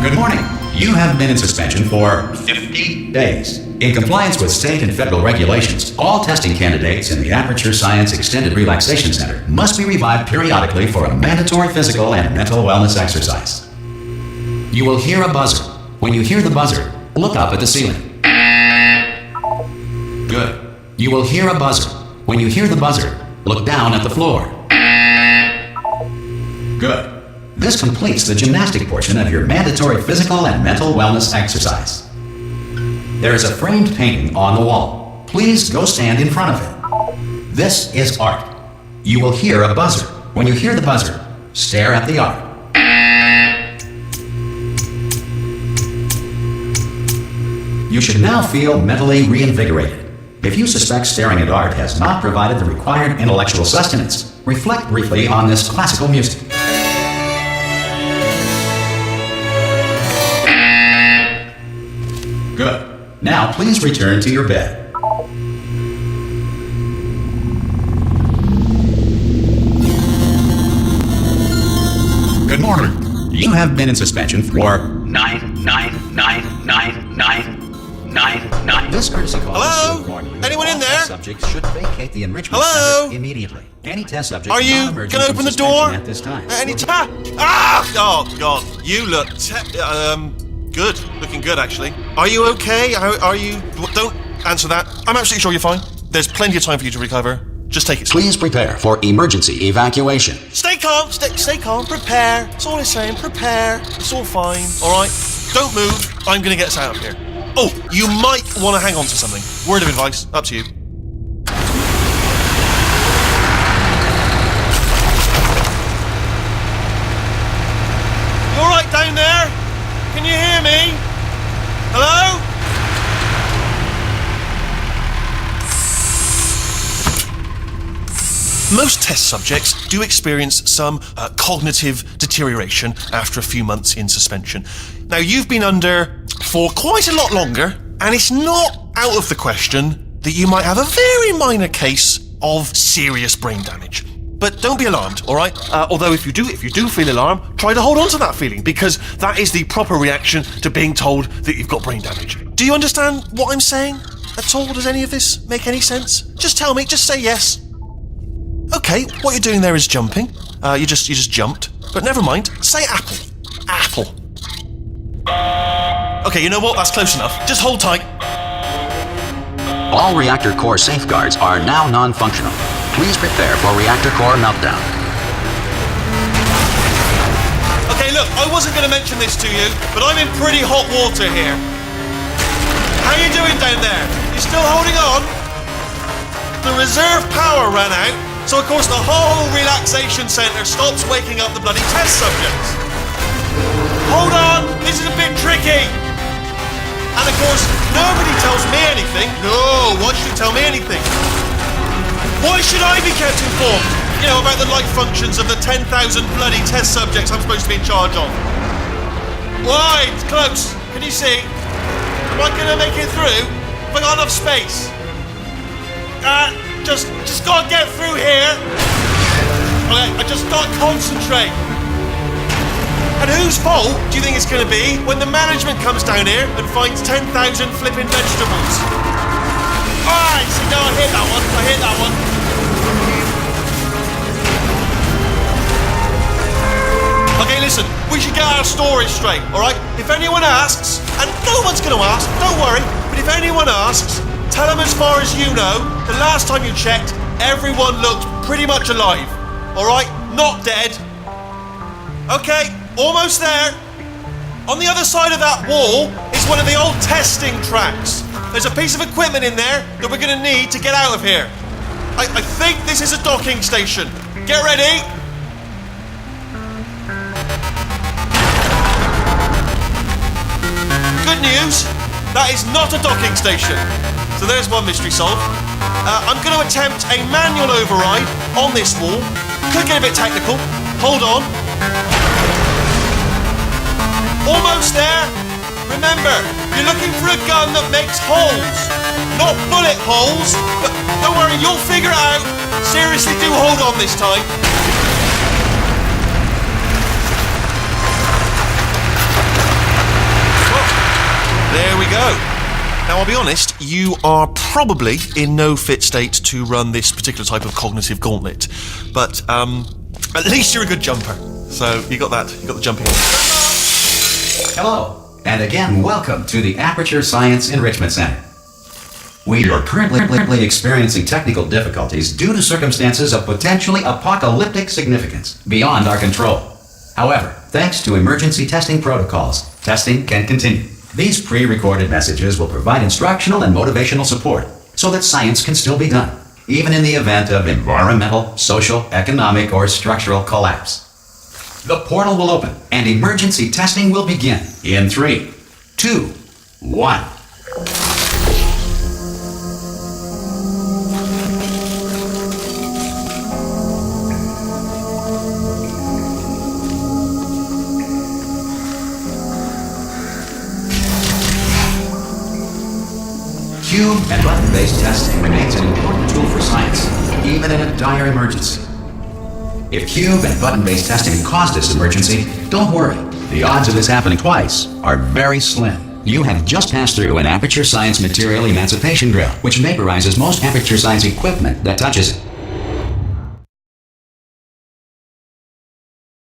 Good morning. You have been in suspension for 50 days. In compliance with state and federal regulations, all testing candidates in the Aperture Science Extended Relaxation Center must be revived periodically for a mandatory physical and mental wellness exercise. You will hear a buzzer. When you hear the buzzer, look up at the ceiling. Good. You will hear a buzzer. When you hear the buzzer, look down at the floor. Good. This completes the gymnastic portion of your mandatory physical and mental wellness exercise. There is a framed painting on the wall. Please go stand in front of it. This is art. You will hear a buzzer. When you hear the buzzer, stare at the art. You should now feel mentally reinvigorated. If you suspect staring at art has not provided the required intellectual sustenance, reflect briefly on this classical music. Good. Now please return to your bed. Good morning. You have been in suspension for 9999999. This courtesy call is to warn you. Anyone in there? Subjects should vacate the enrichment Hello? center immediately. Any test subject Are you gonna open the door? At this time. Oh God! You look good. Looking good, actually. Are you okay? Are you? Don't answer that. I'm absolutely sure you're fine. There's plenty of time for you to recover. Just take it slow. Please prepare for emergency evacuation. Stay calm. Stay calm. Prepare. That's all I'm saying. Prepare. It's all fine. All right. Don't move. I'm gonna get us out of here. Oh, you might want to hang on to something. Word of advice. Up to you. You all right down there? Can you hear me? Hello? Most test subjects do experience some cognitive deterioration after a few months in suspension. Now, you've been under for quite a lot longer, and it's not out of the question that you might have a very minor case of serious brain damage. But don't be alarmed, all right? Although if you do feel alarm, try to hold on to that feeling, because that is the proper reaction to being told that you've got brain damage. Do you understand what I'm saying at all? Does any of this make any sense? Just tell me, just say yes. Okay, what you're doing there is jumping. You just jumped. But never mind, say apple. Apple. Okay, you know what? That's close enough. Just hold tight. All reactor core safeguards are now non-functional. Please prepare for reactor core meltdown. Okay, look, I wasn't going to mention this to you, but I'm in pretty hot water here. How you doing down there? You still holding on? The reserve power ran out, so of course the whole relaxation centre stops waking up the bloody test subjects. Hold on, this is a bit tricky. And of course, nobody tells me anything. No, why should you tell me anything? Why should I be kept informed? You know, about the life functions of the 10,000 bloody test subjects I'm supposed to be in charge of. Why? It's close. Can you see? Am I going to make it through? Have I got enough space? Just gotta get through here. Okay, I just gotta concentrate. And whose fault do you think it's gonna be when the management comes down here and finds 10,000 flipping vegetables? Alright, see, no, I hit that one. Okay, listen, we should get our story straight, alright? If anyone asks, and no one's gonna ask, don't worry, but if anyone asks, tell them as far as you know, the last time you checked, everyone looked pretty much alive. Alright? Not dead. Okay, almost there. On the other side of that wall is one of the old testing tracks. There's a piece of equipment in there that we're going to need to get out of here. I think this is a docking station. Get ready. Good news, that is not a docking station. So there's one mystery solved. I'm going to attempt a manual override on this wall. Could get a bit technical. Hold on. Almost there. Remember, you're looking for a gun that makes holes. Not bullet holes, but don't worry, you'll figure it out. Seriously, do hold on this time. Now, I'll be honest, you are probably in no fit state to run this particular type of cognitive gauntlet, but at least you're a good jumper. So you got that, you got the jumping on. Hello, and again, welcome to the Aperture Science Enrichment Center. We are currently experiencing technical difficulties due to circumstances of potentially apocalyptic significance beyond our control. However, thanks to emergency testing protocols, testing can continue. These pre-recorded messages will provide instructional and motivational support so that science can still be done, even in the event of environmental, social, economic, or structural collapse. The portal will open and emergency testing will begin in 3, 2, 1. Cube and button-based testing remains an important tool for science, even in a dire emergency. If cube and button-based testing caused this emergency, don't worry. The odds of this happening twice are very slim. You have just passed through an Aperture Science Material Emancipation Drill, which vaporizes most Aperture Science equipment that touches it.